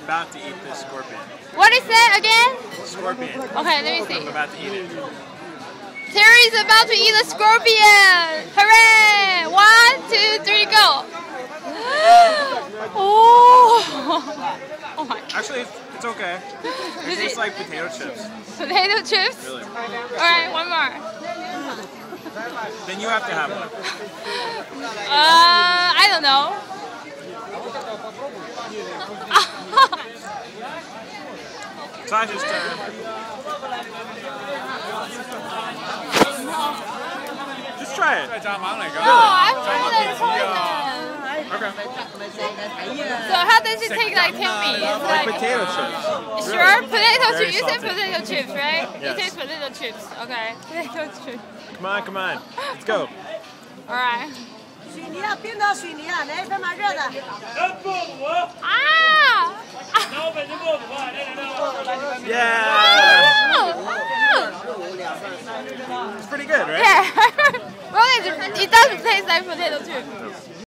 about to eat this scorpion. What is that again? Scorpion. Okay, let me see. I'm about to eat it. Terry is about to eat a scorpion! Hooray! 1, 2, 3, go! Oh! Oh my God. Actually, it's okay. It tastes like potato chips. Potato chips? Really. Alright, one more. Then you have to have one. I don't know. Sasha's turn. Just try it. No, I'm trying to poison. Okay. So how does it taste like? Tell me. It's Like potato chips. Sure, potato Very chips. You said salty. potato chips, right? Yes. You taste potato chips. Okay. Potato chips. Come on, come on. Let's go. Alright. 水泥啊，冰岛水泥啊，来这蛮热的。Ah! Yeah! It's pretty good, right? Yeah. Well, it doesn't taste like potato chips.